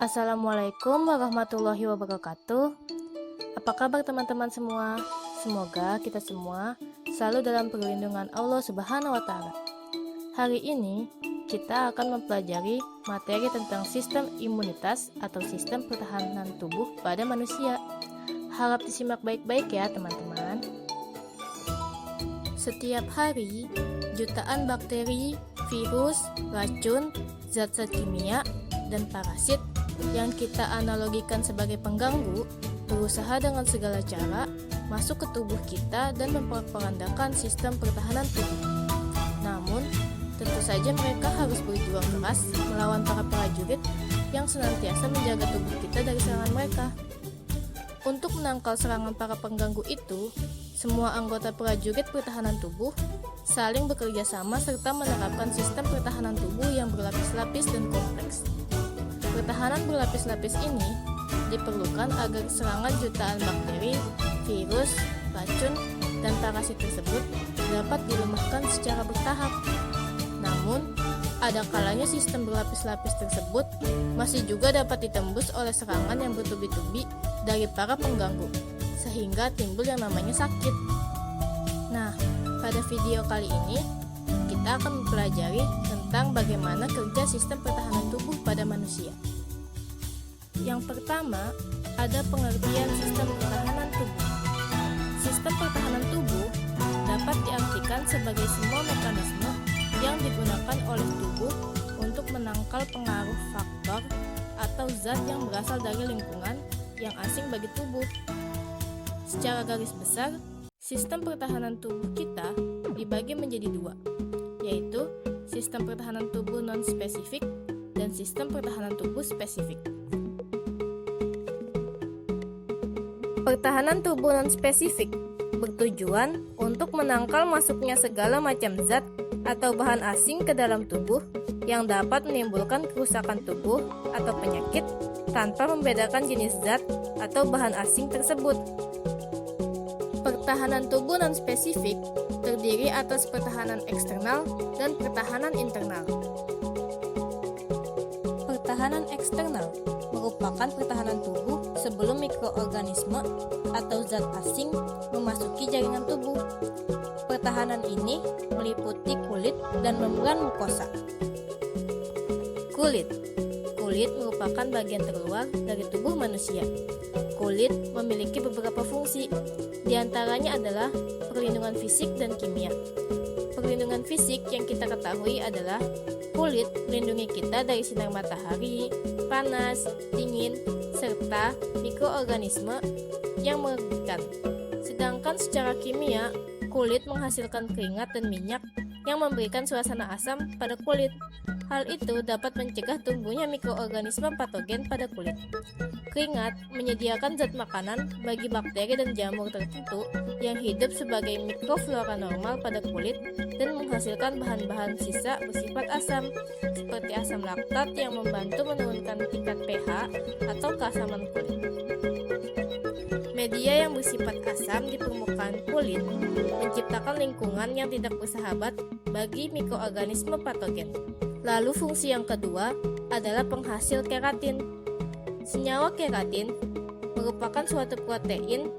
Assalamualaikum warahmatullahi wabarakatuh. Apa kabar teman-teman semua? Semoga kita semua selalu dalam perlindungan Allah Subhanahu wa Ta'ala. Hari ini kita akan mempelajari materi tentang sistem imunitas atau sistem pertahanan tubuh pada manusia. Harap disimak baik-baik ya teman-teman. Setiap hari, jutaan bakteri, virus, racun, zat-zat kimia, dan parasit yang kita analogikan sebagai pengganggu berusaha dengan segala cara masuk ke tubuh kita dan memperandakan sistem pertahanan tubuh. Namun, tentu saja mereka harus berjuang keras melawan para prajurit yang senantiasa menjaga tubuh kita dari serangan mereka. Untuk menangkal serangan para pengganggu itu, semua anggota prajurit pertahanan tubuh saling bekerja sama serta menerapkan sistem pertahanan tubuh yang berlapis-lapis dan kompleks. Pertahanan berlapis-lapis ini diperlukan agar serangan jutaan bakteri, virus, racun, dan parasit tersebut dapat dilemahkan secara bertahap. Namun, ada kalanya sistem berlapis-lapis tersebut masih juga dapat ditembus oleh serangan yang bertubi-tubi dari para pengganggu, sehingga timbul yang namanya sakit. Nah, pada video kali ini, kita akan mempelajari tentang bagaimana kerja sistem pertahanan tubuh pada manusia. Yang pertama, ada pengertian sistem pertahanan tubuh. Sistem pertahanan tubuh dapat diartikan sebagai semua mekanisme yang digunakan oleh tubuh untuk menangkal pengaruh faktor atau zat yang berasal dari lingkungan yang asing bagi tubuh. Secara garis besar, sistem pertahanan tubuh kita dibagi menjadi dua, yaitu sistem pertahanan tubuh non-spesifik dan sistem pertahanan tubuh spesifik. Pertahanan tubuh non-spesifik bertujuan untuk menangkal masuknya segala macam zat atau bahan asing ke dalam tubuh yang dapat menimbulkan kerusakan tubuh atau penyakit tanpa membedakan jenis zat atau bahan asing tersebut. Pertahanan tubuh non-spesifik terdiri atas pertahanan eksternal dan pertahanan internal. Pertahanan eksternal merupakan pertahanan tubuh sebelum mikroorganisme atau zat asing memasuki jaringan tubuh. Pertahanan ini meliputi kulit dan membran mukosa. Kulit merupakan bagian terluar dari tubuh manusia. Kulit memiliki beberapa fungsi, di antaranya adalah perlindungan fisik dan kimia. Perlindungan fisik yang kita ketahui adalah kulit melindungi kita dari sinar matahari, panas, dingin, serta mikroorganisme yang merugikan. Sedangkan secara kimia, kulit menghasilkan keringat dan minyak yang memberikan suasana asam pada kulit. Hal itu dapat mencegah tumbuhnya mikroorganisme patogen pada kulit. Keringat menyediakan zat makanan bagi bakteri dan jamur tertentu yang hidup sebagai mikroflora normal pada kulit dan menghasilkan bahan-bahan sisa bersifat asam, seperti asam laktat yang membantu menurunkan tingkat pH atau keasaman kulit. Media yang bersifat asam di permukaan kulit menciptakan lingkungan yang tidak bersahabat bagi mikroorganisme patogen. Lalu fungsi yang kedua adalah penghasil keratin. Senyawa keratin merupakan suatu protein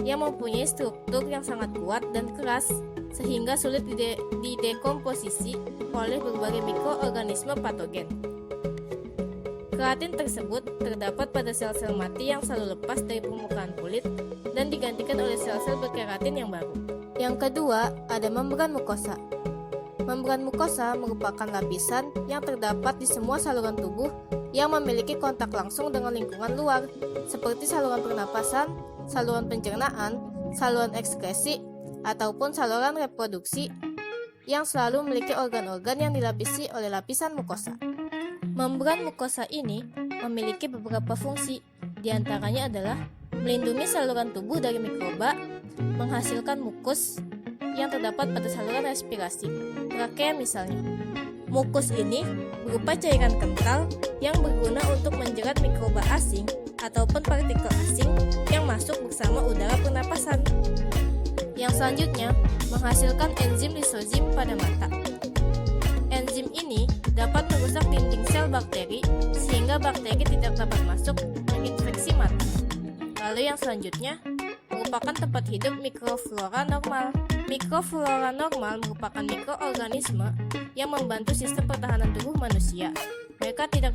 yang mempunyai struktur yang sangat kuat dan keras sehingga sulit didekomposisi oleh berbagai mikroorganisme patogen. Keratin tersebut terdapat pada sel-sel mati yang selalu lepas dari permukaan kulit dan digantikan oleh sel-sel berkeratin yang baru. Yang kedua, ada membran mukosa. Membran mukosa merupakan lapisan yang terdapat di semua saluran tubuh yang memiliki kontak langsung dengan lingkungan luar, seperti saluran pernapasan, saluran pencernaan, saluran ekskresi, ataupun saluran reproduksi yang selalu memiliki organ-organ yang dilapisi oleh lapisan mukosa. Membran mukosa ini memiliki beberapa fungsi, di antaranya adalah melindungi saluran tubuh dari mikroba, menghasilkan mukus yang terdapat pada saluran respirasi, trakea misalnya. Mukus ini berupa cairan kental yang berguna untuk menjerat mikroba asing ataupun partikel asing yang masuk bersama udara pernapasan. Yang selanjutnya, menghasilkan enzim lisozim pada mata. Enzim ini dapat merusak dinding sel bakteri sehingga sehingga bakteri tidak dapat masuk menginfeksi mata. Lalu yang selanjutnya merupakan tempat hidup mikroflora normal. Mikroflora normal merupakan mikroorganisme yang membantu sistem pertahanan tubuh manusia. Mereka tidak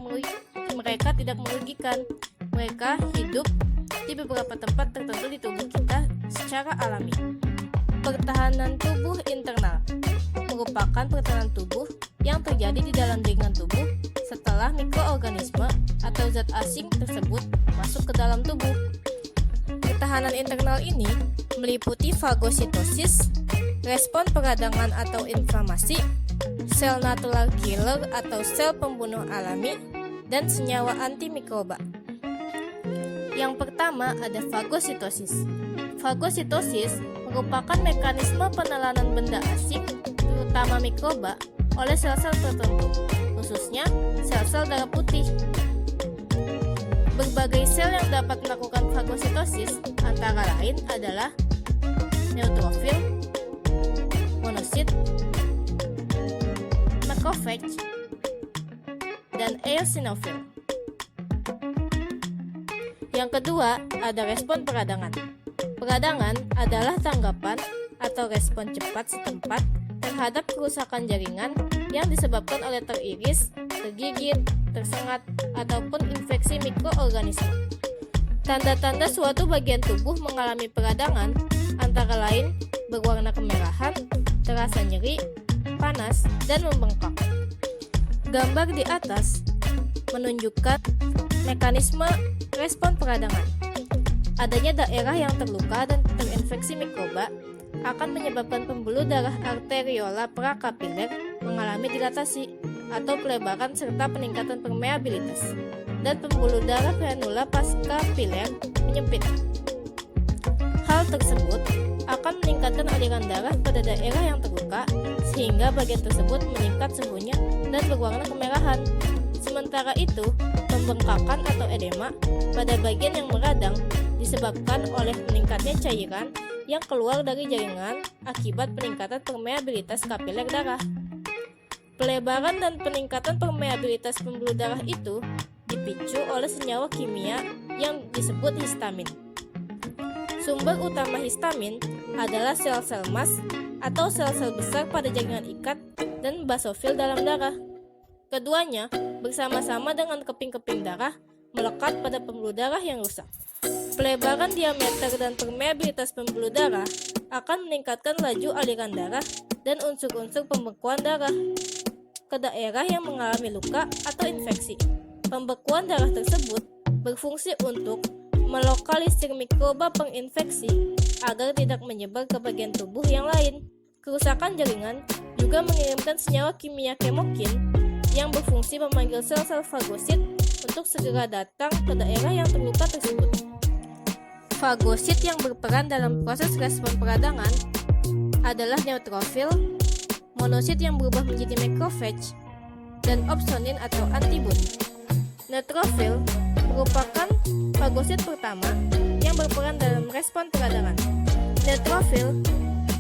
merugikan. Mereka hidup di beberapa tempat tertentu di tubuh kita secara alami. Pertahanan tubuh internal merupakan pertahanan tubuh yang terjadi di dalam jaringan tubuh setelah mikroorganisme atau zat asing tersebut masuk ke dalam tubuh. Pertahanan internal ini meliputi fagositosis, respon peradangan atau inflamasi, sel natural killer atau sel pembunuh alami, dan senyawa antimikroba. Yang pertama ada fagositosis. Fagositosis merupakan mekanisme penelanan benda asing, terutama mikroba, oleh sel-sel tertentu, khususnya sel-sel darah putih. Berbagai sel yang dapat melakukan fagositosis antara lain adalah neutrofil, monosit, macrophage, dan eosinofil. Yang kedua, ada respon peradangan. Peradangan adalah tanggapan atau respon cepat setempat terhadap kerusakan jaringan yang disebabkan oleh teriris, tergigit, tersengat, ataupun infeksi mikroorganisme. Tanda-tanda suatu bagian tubuh mengalami peradangan antara lain berwarna kemerahan, terasa nyeri, panas, dan membengkak. Gambar di atas menunjukkan mekanisme respon peradangan. Adanya daerah yang terluka dan terinfeksi mikroba akan menyebabkan pembuluh darah arteriola prakapiler mengalami dilatasi atau pelebaran serta peningkatan permeabilitas, dan pembuluh darah granula paskapiler menyempit. Hal tersebut akan meningkatkan aliran darah pada daerah yang terluka sehingga bagian tersebut meningkat suhunya dan berwarna kemerahan. Sementara itu, pembengkakan atau edema pada bagian yang meradang disebabkan oleh meningkatnya cairan yang keluar dari jaringan akibat peningkatan permeabilitas kapiler darah. Pelebaran dan peningkatan permeabilitas pembuluh darah itu dipicu oleh senyawa kimia yang disebut histamin. Sumber utama histamin adalah sel-sel emas atau sel-sel besar pada jaringan ikat dan basofil dalam darah. Keduanya bersama-sama dengan keping-keping darah melekat pada pembuluh darah yang rusak. Pelebaran diameter dan permeabilitas pembuluh darah akan meningkatkan laju aliran darah dan unsur-unsur pembekuan darah ke daerah yang mengalami luka atau infeksi. Pembekuan darah tersebut berfungsi untuk melokalisir mikroba penginfeksi agar tidak menyebar ke bagian tubuh yang lain. Kerusakan jaringan juga mengirimkan senyawa kimia kemokin yang berfungsi memanggil sel-sel fagosit untuk segera datang ke daerah yang terluka tersebut. Fagosit yang berperan dalam proses respon peradangan adalah neutrofil, monosit yang berubah menjadi macrophage, dan opsonin atau antibodi. Neutrofil merupakan fagosit pertama yang berperan dalam respon peradangan. Neutrofil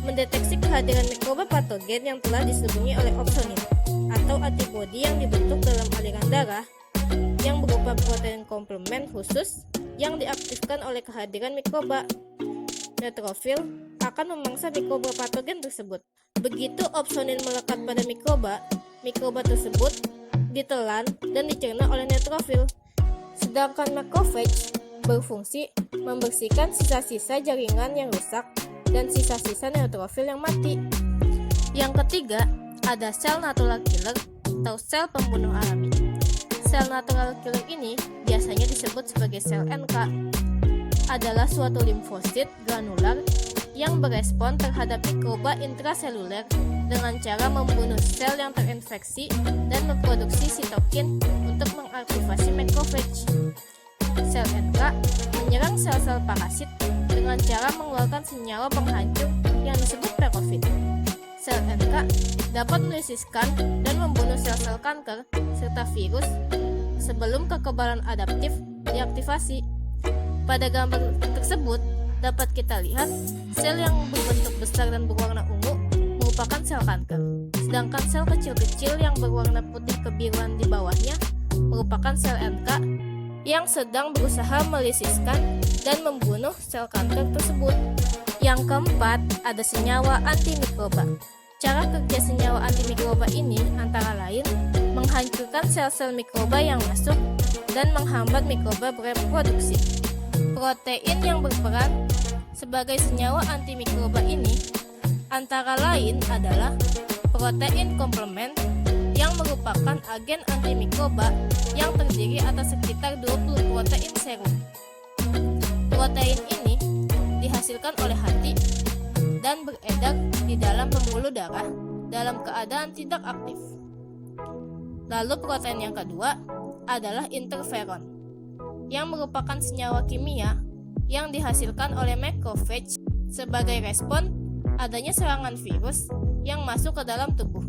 mendeteksi kehadiran mikroba patogen yang telah diselubungi oleh opsonin atau antibodi yang dibentuk dalam aliran darah yang berupa protein komplement khusus yang diaktifkan oleh kehadiran mikroba. Neutrofil akan memangsa mikroba patogen tersebut. Begitu opsonin melekat pada mikroba, mikroba tersebut ditelan dan dicerna oleh neutrofil. Sedangkan macrophage berfungsi membersihkan sisa-sisa jaringan yang rusak dan sisa-sisa neutrofil yang mati. Yang ketiga, ada sel natural killer atau sel pembunuh alami. Sel natural killer ini biasanya disebut sebagai sel NK. Adalah suatu limfosit granular yang berespon terhadap mikroba intraseluler dengan cara membunuh sel yang terinfeksi dan memproduksi sitokin untuk mengaktifasi macrophage. Sel NK menyerang sel-sel parasit dengan cara mengeluarkan senyawa penghancur yang disebut perofin. Sel NK dapat melisiskan dan membunuh sel-sel kanker serta virus sebelum kekebalan adaptif diaktifasi. Pada gambar tersebut dapat kita lihat sel yang berbentuk besar dan berwarna ungu merupakan sel kanker, sedangkan sel kecil-kecil yang berwarna putih kebiruan di bawahnya merupakan sel NK yang sedang berusaha melisiskan dan membunuh sel kanker tersebut. Yang keempat, ada senyawa antimikroba. Cara kerja senyawa antimikroba ini antara lain menghancurkan sel-sel mikroba yang masuk dan menghambat mikroba bereproduksi. Protein yang berperan sebagai senyawa antimikroba ini antara lain adalah protein komplement yang merupakan agen antimikroba yang terdiri atas sekitar 20 protein serum. Protein ini dihasilkan oleh hati dan beredar di dalam pembuluh darah dalam keadaan tidak aktif. Lalu protein yang kedua adalah interferon, yang merupakan senyawa kimia yang dihasilkan oleh makrofage sebagai respon adanya serangan virus yang masuk ke dalam tubuh.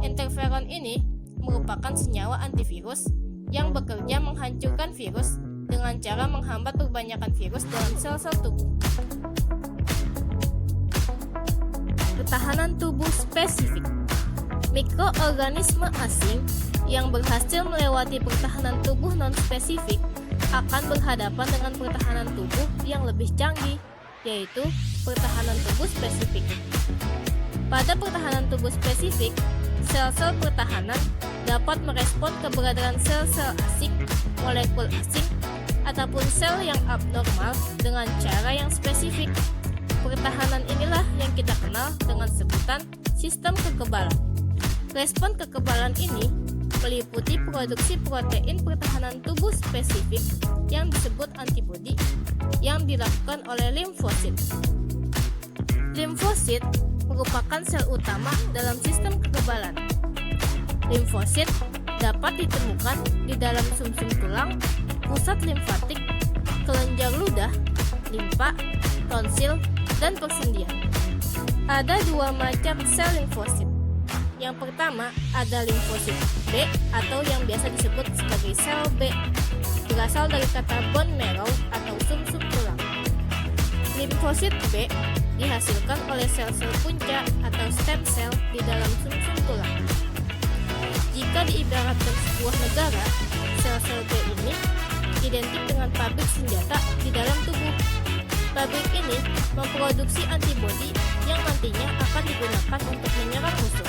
Interferon ini merupakan senyawa antivirus yang bekerja menghancurkan virus dengan cara menghambat perbanyakan virus dalam sel-sel tubuh. Pertahanan tubuh spesifik. Mikroorganisme asing yang berhasil melewati pertahanan tubuh non-spesifik akan berhadapan dengan pertahanan tubuh yang lebih canggih, yaitu pertahanan tubuh spesifik. Pada pertahanan tubuh spesifik, sel-sel pertahanan dapat merespon keberadaan sel-sel asing, molekul asing, ataupun sel yang abnormal dengan cara yang spesifik. Pertahanan inilah yang kita kenal dengan sebutan sistem kekebalan. Respon kekebalan ini meliputi produksi protein pertahanan tubuh spesifik yang disebut antibodi yang dilakukan oleh limfosit. Limfosit merupakan sel utama dalam sistem kekebalan. Limfosit dapat ditemukan di dalam sumsum tulang, pusat limfatik, kelenjar ludah, limfa, tonsil, dan persendian. Ada dua macam sel limfosit. Yang pertama ada limfosit B atau yang biasa disebut sebagai sel B, berasal dari kata bone marrow atau sumsum tulang. Limfosit B dihasilkan oleh sel-sel punca atau stem cell di dalam sumsum tulang. Jika diibaratkan sebuah negara, sel-sel B ini identik dengan pabrik senjata di dalam tubuh. Pabrik ini memproduksi antibodi yang nantinya akan digunakan untuk menyerang musuh.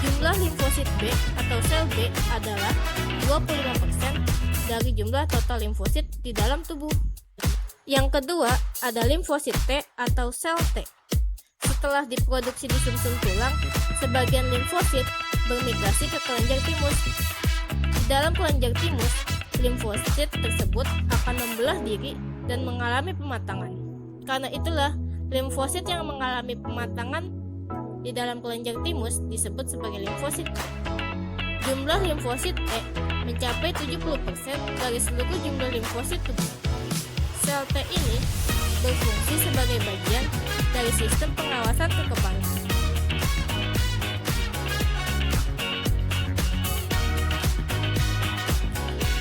Jumlah limfosit B atau sel B adalah 25% dari jumlah total limfosit di dalam tubuh. Yang kedua ada limfosit T atau sel T. Setelah diproduksi di sumsum tulang, sebagian limfosit bermigrasi ke kelenjar timus. Di dalam kelenjar timus, limfosit tersebut akan membelah diri dan mengalami pematangan. Karena itulah, limfosit yang mengalami pematangan di dalam kelenjar timus disebut sebagai limfosit T. Jumlah limfosit T mencapai 70% dari seluruh jumlah limfosit tubuh. Sel T ini berfungsi sebagai bagian dari sistem pengawasan kekebalan.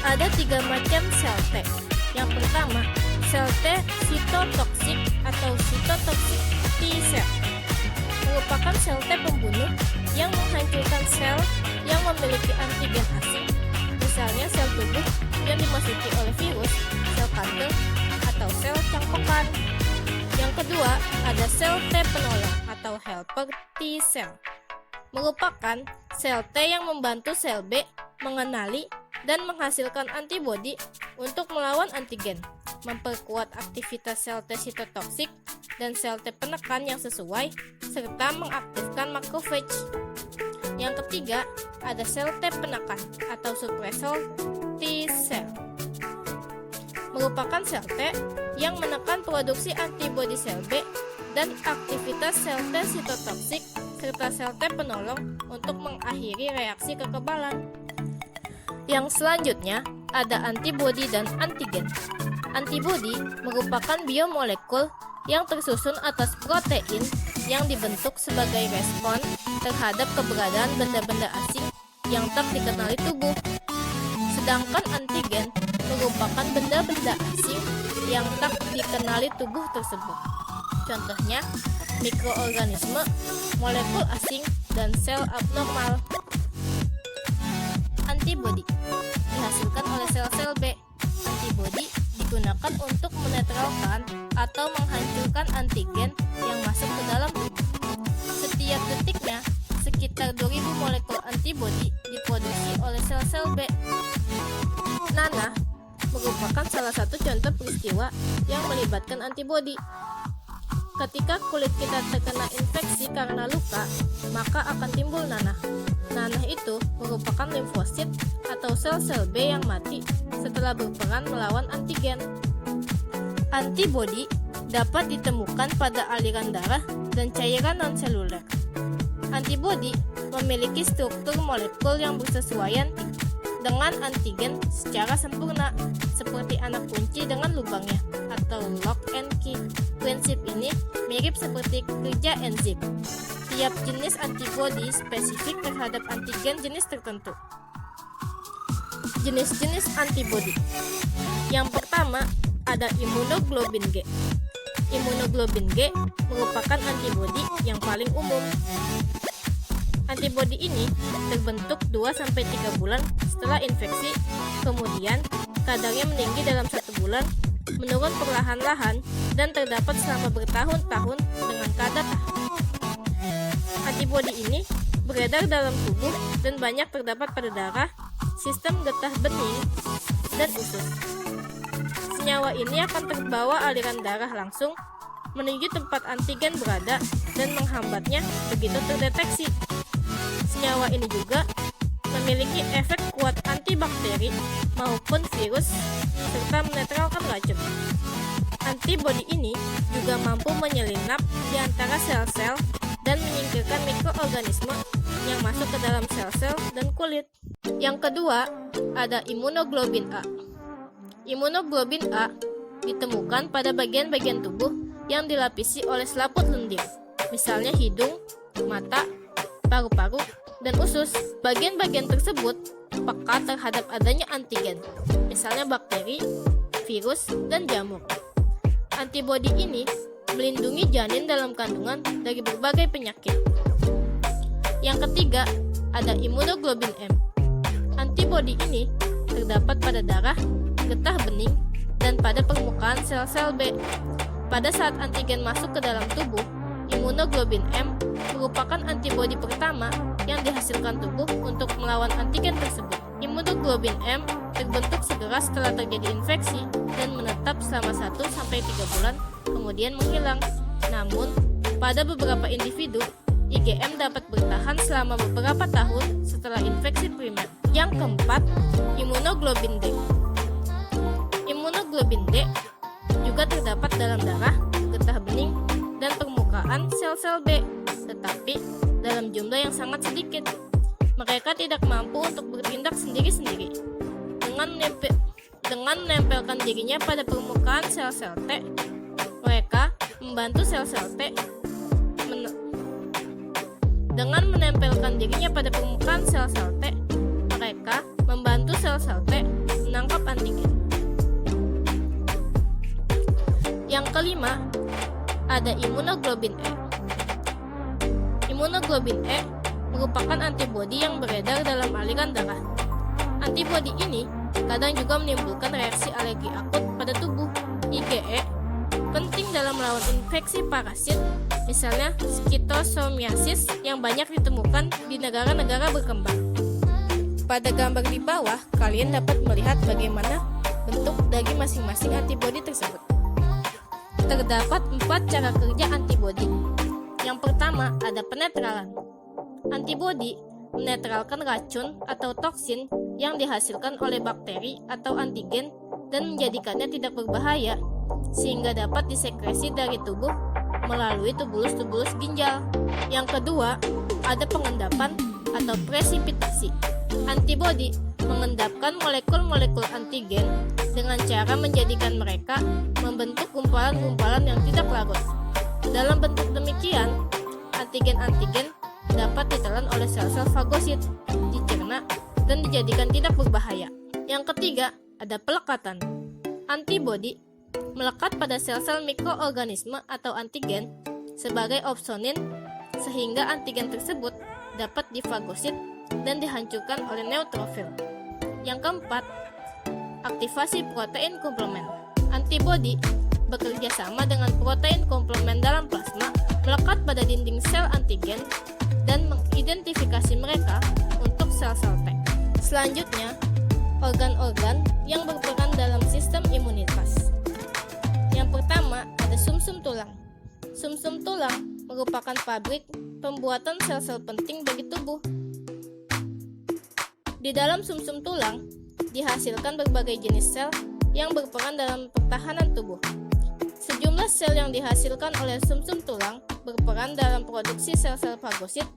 Ada 3 macam sel T. Yang pertama, sel T sitotoksik atau sitotoksik T-cell merupakan sel T pembunuh yang menghancurkan sel yang memiliki antigen asing, misalnya sel tubuh yang dimasuki oleh virus, sel kanker, atau sel cangkokan. Yang kedua, ada sel T penolong atau helper T-cell. Merupakan sel T yang membantu sel B mengenali dan menghasilkan antibodi untuk melawan antigen, memperkuat aktivitas sel T sitotoksik dan sel T penekan yang sesuai, serta mengaktifkan makrofage. Yang ketiga, ada sel T penekan atau suppressor T-cell. Merupakan sel T yang menekan produksi antibodi sel B dan aktivitas sel T sitotoksik serta sel T penolong untuk mengakhiri reaksi kekebalan. Yang selanjutnya ada antibodi dan antigen. Antibodi merupakan biomolekul yang tersusun atas protein yang dibentuk sebagai respon terhadap keberadaan benda-benda asing yang tak dikenali tubuh. Sedangkan antigen merupakan benda-benda asing yang tak dikenali tubuh tersebut. Contohnya, mikroorganisme, molekul asing, dan sel abnormal. Antibodi oleh sel-sel B. Antibodi digunakan untuk menetralkan atau menghancurkan antigen yang masuk ke dalam tubuh. Setiap detiknya, sekitar 2000 molekul antibodi diproduksi oleh sel-sel B. Nanah merupakan salah satu contoh peristiwa yang melibatkan antibodi. Ketika kulit kita terkena infeksi karena luka, maka akan timbul nanah. Nanah itu merupakan limfosit atau sel-sel B yang mati setelah berperan melawan antigen. Antibodi dapat ditemukan pada aliran darah dan cairan non-seluler. Antibodi memiliki struktur molekul yang bersesuaian dengan antigen secara sempurna, seperti anak kunci dengan lubangnya atau lock and key. Prinsip ini mirip seperti kerja enzim. Tiap jenis antibodi spesifik terhadap antigen jenis tertentu. Jenis-jenis antibodi. Yang pertama ada imunoglobin G. Imunoglobin G merupakan antibodi yang paling umum. Antibodi ini terbentuk 2-3 bulan setelah infeksi, kemudian kadarnya meninggi dalam 1 bulan, menurun perlahan-lahan, dan terdapat selama bertahun-tahun dengan kadar. Antibodi ini beredar dalam tubuh dan banyak terdapat pada darah, sistem getah bening, dan usus. Senyawa ini akan terbawa aliran darah langsung menuju tempat antigen berada dan menghambatnya begitu terdeteksi. Senyawa ini juga memiliki efek kuat antibakteri maupun virus serta menetralkan racun. Antibodi ini juga mampu menyelinap di antara sel-sel dan menyingkirkan mikroorganisme yang masuk ke dalam sel-sel dan kulit. Yang kedua, ada imunoglobin A. Imunoglobin A ditemukan pada bagian-bagian tubuh yang dilapisi oleh selaput lendir, misalnya hidung, mata, paru-paru, dan usus. Bagian-bagian tersebut peka terhadap adanya antigen, misalnya bakteri, virus, dan jamur. Antibodi ini melindungi janin dalam kandungan dari berbagai penyakit. Yang ketiga, ada imunoglobin M. Antibodi ini terdapat pada darah, getah bening, dan pada permukaan sel-sel B. Pada saat antigen masuk ke dalam tubuh, imunoglobin M merupakan antibodi pertama yang dihasilkan tubuh untuk melawan antigen tersebut. Imunoglobin M terbentuk segera setelah terjadi infeksi dan menetap selama 1-3 bulan, kemudian menghilang. Namun, pada beberapa individu, IgM dapat bertahan selama beberapa tahun setelah infeksi primer. Yang keempat, imunoglobin D. Imunoglobin D juga terdapat dalam darah, getah bening, dan permukaan sel-sel B, tetapi dalam jumlah yang sangat sedikit. Mereka tidak mampu untuk bertindak sendiri-sendiri. Dengan menempelkan dirinya pada permukaan sel-sel T, mereka membantu sel-sel T menangkap antigen. Yang kelima, ada imunoglobin E. Imunoglobin E merupakan antibodi yang beredar dalam aliran darah. Antibodi ini kadang juga menimbulkan reaksi alergi akut pada tubuh. IgE penting dalam melawan infeksi parasit, misalnya schistosomiasis yang banyak ditemukan di negara-negara berkembang. Pada gambar di bawah, kalian dapat melihat bagaimana bentuk dari masing-masing antibodi tersebut. Terdapat 4 cara kerja antibodi. Yang pertama, ada penetralan. Antibodi menetralkan racun atau toksin yang dihasilkan oleh bakteri atau antigen dan menjadikannya tidak berbahaya, sehingga dapat disekresi dari tubuh melalui tubulus-tubulus ginjal. Yang kedua, ada pengendapan atau presipitasi. Antibodi mengendapkan molekul-molekul antigen dengan cara menjadikan mereka membentuk gumpalan-gumpalan yang tidak larut. Dalam bentuk demikian, antigen-antigen dapat ditelan oleh sel-sel fagosit, dicerna, dan dijadikan tidak berbahaya. Yang ketiga, ada pelekatan. Antibodi melekat pada sel-sel mikroorganisme atau antigen sebagai opsonin, sehingga antigen tersebut dapat difagosit dan dihancurkan oleh neutrofil. Yang keempat, aktivasi protein komplement. Antibodi bekerja sama dengan protein komplement dalam plasma, melekat pada dinding sel antigen dan mengidentifikasi mereka untuk sel-sel T. Selanjutnya, organ-organ yang berperan dalam sistem imunitas. Yang pertama ada sumsum tulang. Sumsum tulang merupakan pabrik pembuatan sel-sel penting bagi tubuh. Di dalam sumsum tulang dihasilkan berbagai jenis sel yang berperan dalam pertahanan tubuh. Sejumlah sel yang dihasilkan oleh sumsum tulang berperan dalam produksi sel-sel fagosit,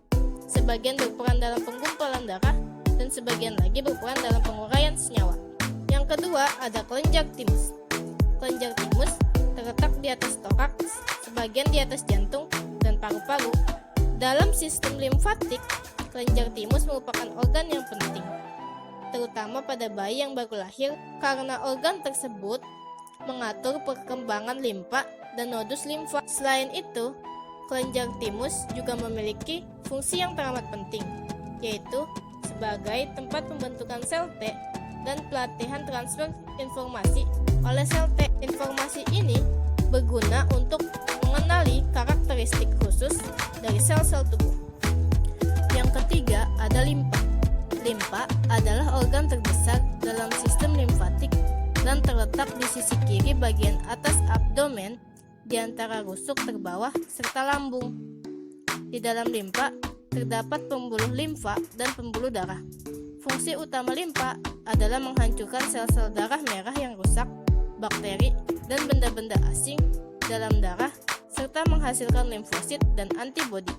sebagian berperan dalam penggumpalan darah, dan sebagian lagi berperan dalam penguraian senyawa. Yang kedua ada kelenjar timus. Kelenjar timus terletak di atas toraks, sebagian di atas jantung, dan paru-paru. Dalam sistem limfatik, kelenjar timus merupakan organ yang penting, terutama pada bayi yang baru lahir, karena organ tersebut mengatur perkembangan limfa dan nodus limfa. Selain itu, kelenjar timus juga memiliki fungsi yang teramat penting, yaitu sebagai tempat pembentukan sel T dan pelatihan transfer informasi oleh sel T. Informasi ini berguna untuk mengenali karakteristik khusus dari sel-sel tubuh. Yang ketiga ada limfa. Limfa adalah organ terbesar dalam sistem limfatik dan terletak di sisi kiri bagian atas abdomen di antara rusuk terbawah serta lambung. Di dalam limfa terdapat pembuluh limfa dan pembuluh darah. Fungsi utama limfa adalah menghancurkan sel-sel darah merah yang rusak, bakteri, dan benda-benda asing dalam darah serta menghasilkan limfosit dan antibodi.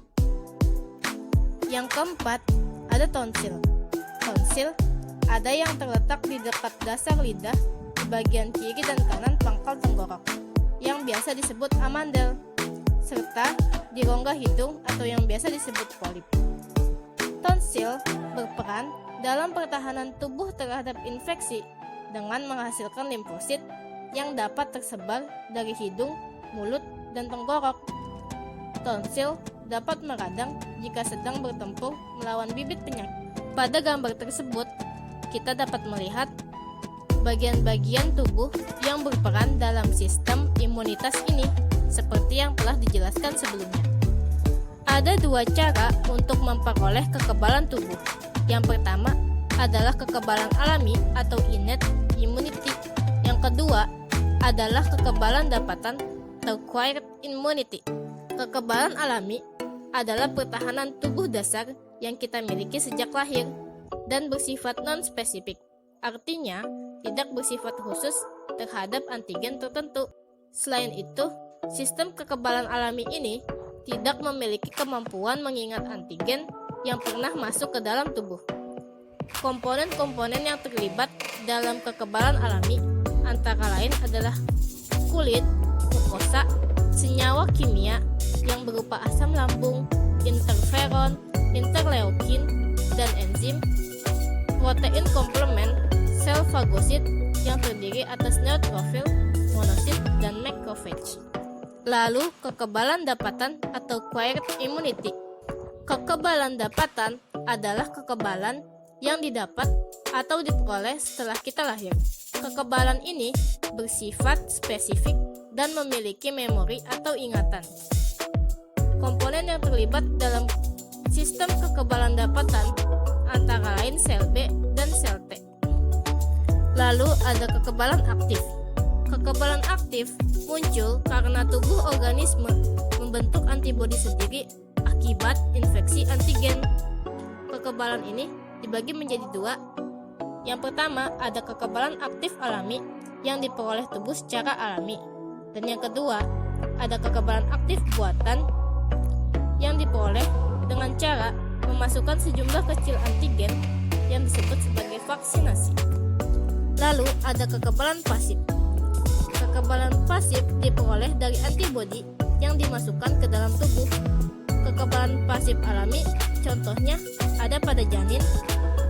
Yang keempat ada tonsil. Tonsil ada yang terletak di dekat dasar lidah di bagian kiri dan kanan pangkal tenggorok yang biasa disebut amandel, serta di rongga hidung atau yang biasa disebut polip. Tonsil berperan dalam pertahanan tubuh terhadap infeksi dengan menghasilkan limfosit yang dapat tersebar dari hidung, mulut, dan tenggorok. Tonsil dapat meradang jika sedang bertempur melawan bibit penyakit. Pada gambar tersebut, kita dapat melihat bagian-bagian tubuh yang berperan dalam sistem imunitas ini, seperti yang telah dijelaskan sebelumnya. Ada dua cara untuk memperoleh kekebalan tubuh. Yang pertama adalah kekebalan alami atau innate immunity. Yang kedua adalah kekebalan dapatan atau acquired immunity. Kekebalan alami adalah pertahanan tubuh dasar yang kita miliki sejak lahir dan bersifat non-spesifik, artinya tidak bersifat khusus terhadap antigen tertentu. Selain itu, sistem kekebalan alami ini tidak memiliki kemampuan mengingat antigen yang pernah masuk ke dalam tubuh. Komponen-komponen yang terlibat dalam kekebalan alami antara lain adalah kulit, mukosa, senyawa kimia yang berupa asam lambung, interferon, interleukin, dan enzim, protein komplement, sel fagosit yang terdiri atas neutrofil, monosit, dan macrophage. Lalu, kekebalan dapatan atau acquired immunity. Kekebalan dapatan adalah kekebalan yang didapat atau diperoleh setelah kita lahir. Kekebalan ini bersifat spesifik dan memiliki memori atau ingatan. Komponen yang terlibat dalam sistem kekebalan dapatan antara lain sel B dan sel T. Lalu ada kekebalan aktif. Kekebalan aktif muncul karena tubuh organisme membentuk antibodi sendiri akibat infeksi antigen. Kekebalan ini dibagi menjadi dua. Yang pertama ada kekebalan aktif alami yang diperoleh tubuh secara alami. Dan yang kedua ada kekebalan aktif buatan yang diperoleh dengan cara memasukkan sejumlah kecil antigen yang disebut sebagai vaksinasi. Lalu ada kekebalan pasif. Kekebalan pasif diperoleh dari antibodi yang dimasukkan ke dalam tubuh. Kekebalan pasif alami contohnya ada pada janin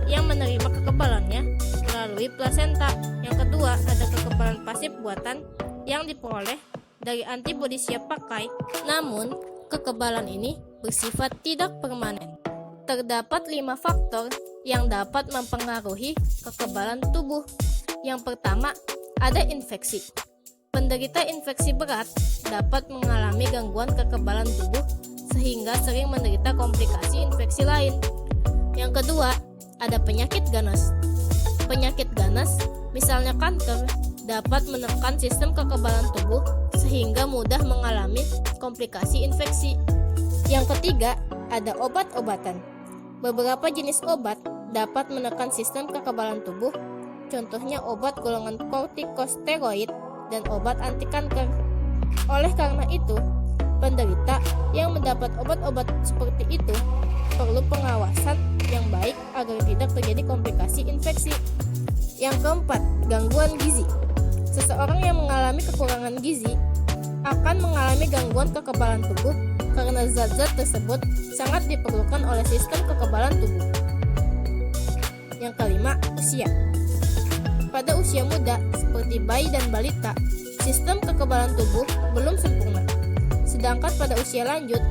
yang menerima kekebalannya melalui plasenta. Yang kedua ada kekebalan pasif buatan yang diperoleh dari antibodi siap pakai, namun kekebalan ini bersifat tidak permanen. Terdapat 5 faktor yang dapat mempengaruhi kekebalan tubuh. Yang pertama, ada infeksi. Penderita infeksi berat dapat mengalami gangguan kekebalan tubuh sehingga sering menderita komplikasi infeksi lain. Yang kedua, ada penyakit ganas. Penyakit ganas, misalnya kanker, dapat menekan sistem kekebalan tubuh sehingga mudah mengalami komplikasi infeksi. Yang ketiga, ada obat-obatan. Beberapa jenis obat dapat menekan sistem kekebalan tubuh, contohnya obat golongan kortikosteroid dan obat anti kanker. Oleh karena itu, penderita yang mendapat obat-obat seperti itu perlu pengawasan yang baik agar tidak terjadi komplikasi infeksi. Yang keempat, gangguan gizi. Seseorang yang mengalami kekurangan gizi akan mengalami gangguan kekebalan tubuh karena zat-zat tersebut sangat diperlukan oleh sistem kekebalan tubuh. Yang kelima, usia. Pada usia muda, seperti bayi dan balita, sistem kekebalan tubuh belum sempurna. Sedangkan pada usia lanjut,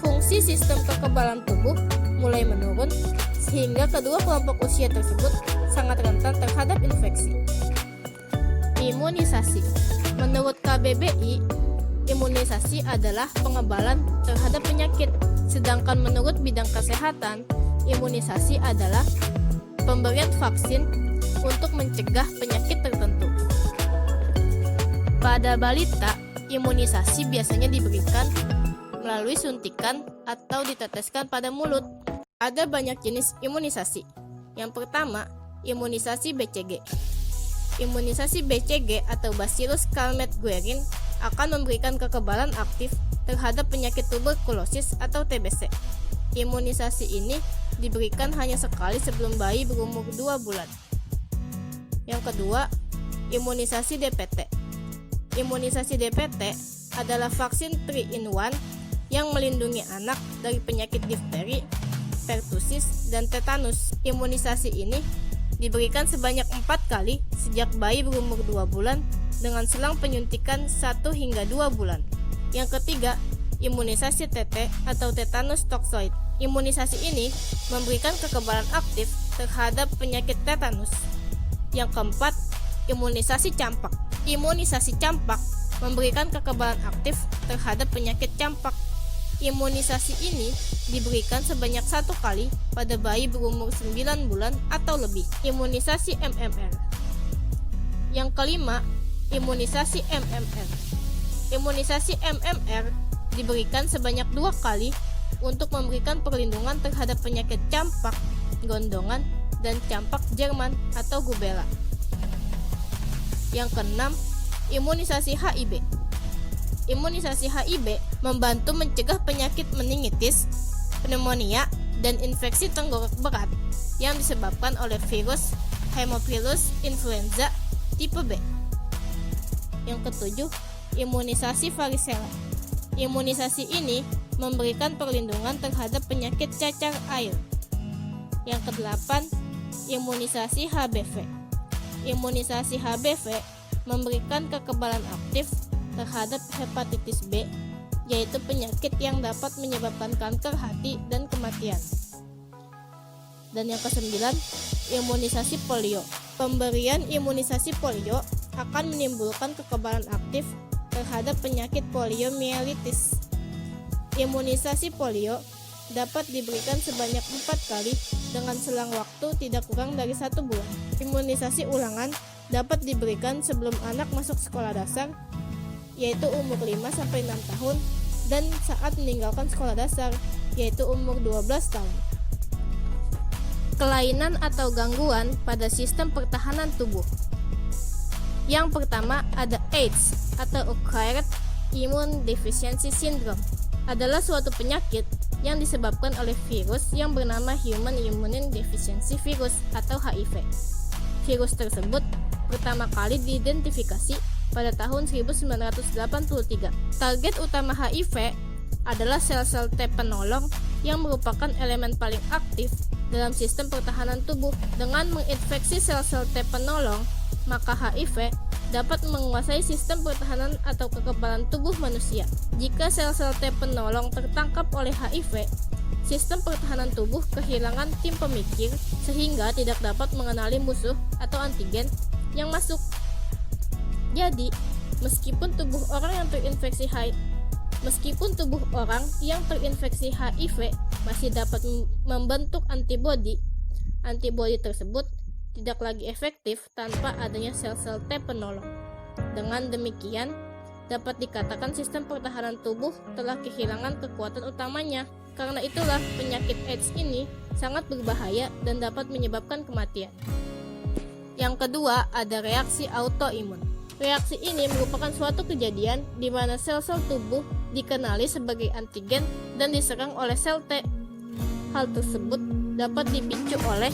fungsi sistem kekebalan tubuh mulai menurun, sehingga kedua kelompok usia tersebut sangat rentan terhadap infeksi. Imunisasi. Menurut KBBI, imunisasi adalah pengebalan terhadap penyakit, sedangkan menurut bidang kesehatan, imunisasi adalah pemberian vaksin untuk mencegah penyakit tertentu. Pada balita, imunisasi biasanya diberikan melalui suntikan atau diteteskan pada mulut. Ada banyak jenis imunisasi. Yang pertama, imunisasi BCG. Imunisasi BCG atau Bacillus Calmette-Guerin akan memberikan kekebalan aktif terhadap penyakit tuberkulosis atau TBC. Imunisasi ini diberikan hanya sekali sebelum bayi berumur 2 bulan. Yang kedua, imunisasi DPT. Imunisasi DPT adalah vaksin 3-in-1 yang melindungi anak dari penyakit difteri, pertusis, dan tetanus. Imunisasi ini diberikan sebanyak 4 kali sejak bayi berumur 2 bulan dengan selang penyuntikan 1 hingga 2 bulan. Yang ketiga, imunisasi TT atau tetanus toxoid. Imunisasi ini memberikan kekebalan aktif terhadap penyakit tetanus. Yang keempat, imunisasi campak. Imunisasi campak memberikan kekebalan aktif terhadap penyakit campak. Imunisasi ini diberikan sebanyak 1 kali pada bayi berumur 9 bulan atau lebih. Imunisasi MMR. Yang kelima, imunisasi MMR. Imunisasi MMR diberikan sebanyak 2 kali untuk memberikan perlindungan terhadap penyakit campak, gondongan, dan campak Jerman atau Gubella. Yang keenam, imunisasi HIV. Imunisasi HIV membantu mencegah penyakit meningitis, pneumonia, dan infeksi tenggorok berat yang disebabkan oleh virus Haemophilus influenza tipe B. Yang ketujuh, imunisasi varicella. Imunisasi ini memberikan perlindungan terhadap penyakit cacar air. Yang kedelapan, imunisasi HBV. Imunisasi HBV memberikan kekebalan aktif terhadap hepatitis B, yaitu penyakit yang dapat menyebabkan kanker hati dan kematian. Dan yang kesembilan, imunisasi polio. Pemberian imunisasi polio akan menimbulkan kekebalan aktif terhadap penyakit poliomielitis. Imunisasi polio dapat diberikan sebanyak 4 kali dengan selang waktu tidak kurang dari 1 bulan. Imunisasi ulangan dapat diberikan sebelum anak masuk sekolah dasar, yaitu umur 5-6 tahun, dan saat meninggalkan sekolah dasar, yaitu umur 12 tahun. Kelainan atau gangguan pada sistem pertahanan tubuh. Yang pertama ada AIDS atau Acquired Immune Deficiency Syndrome. Adalah suatu penyakit yang disebabkan oleh virus yang bernama Human Immune Deficiency Virus atau HIV. Virus tersebut pertama kali diidentifikasi pada tahun 1983. Target utama HIV adalah sel-sel T penolong yang merupakan elemen paling aktif dalam sistem pertahanan tubuh. Dengan menginfeksi sel-sel T penolong, maka HIV dapat menguasai sistem pertahanan atau kekebalan tubuh manusia. Jika sel-sel T penolong tertangkap oleh HIV, sistem pertahanan tubuh kehilangan tim pemikir sehingga tidak dapat mengenali musuh atau antigen yang masuk. Jadi, meskipun tubuh orang yang terinfeksi HIV masih dapat membentuk antibodi tersebut tidak lagi efektif tanpa adanya sel-sel T penolong. Dengan demikian, dapat dikatakan sistem pertahanan tubuh telah kehilangan kekuatan utamanya. Karena itulah penyakit AIDS ini sangat berbahaya dan dapat menyebabkan kematian. Yang kedua, ada reaksi autoimun. Reaksi ini merupakan suatu kejadian di mana sel-sel tubuh dikenali sebagai antigen dan diserang oleh sel T. Hal tersebut dapat dipicu oleh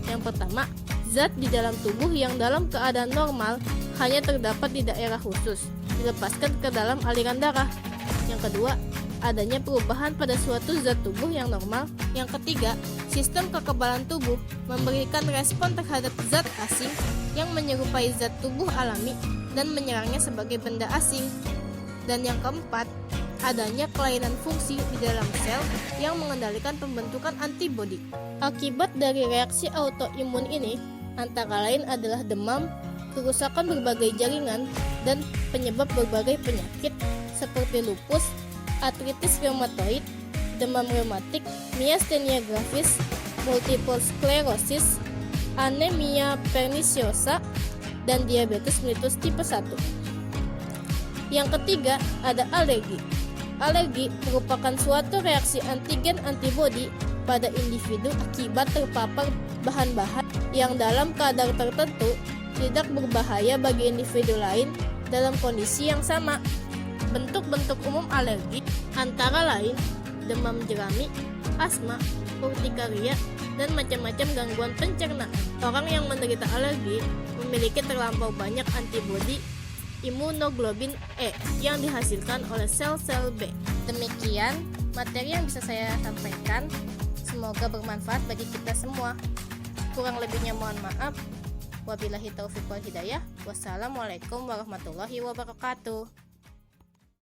yang pertama, zat di dalam tubuh yang dalam keadaan normal hanya terdapat di daerah khusus, dilepaskan ke dalam aliran darah. Yang kedua, adanya perubahan pada suatu zat tubuh yang normal. Yang ketiga, sistem kekebalan tubuh memberikan respon terhadap zat asing yang menyerupai zat tubuh alami dan menyerangnya sebagai benda asing. Dan yang keempat, adanya kelainan fungsi di dalam sel yang mengendalikan pembentukan antibodi. Akibat dari reaksi autoimun ini antara lain adalah demam, kerusakan berbagai jaringan, dan penyebab berbagai penyakit seperti lupus, artritis reumatoid, demam reumatik, miastenia gravis, multiple sclerosis, anemia perniciosa, dan diabetes mellitus tipe 1. Yang ketiga, ada alergi. Alergi merupakan suatu reaksi antigen antibodi pada individu akibat terpapar bahan-bahan yang dalam kadar tertentu tidak berbahaya bagi individu lain dalam kondisi yang sama. Bentuk-bentuk umum alergi antara lain demam jerami, asma, urtikaria, dan macam-macam gangguan pencernaan. Orang yang menderita alergi memiliki terlampau banyak antibodi imunoglobin E yang dihasilkan oleh sel-sel B. Demikian materi yang bisa saya sampaikan. Semoga bermanfaat bagi kita semua. Kurang lebihnya mohon maaf. Wabillahi taufiq wal hidayah. Wassalamualaikum warahmatullahi wabarakatuh.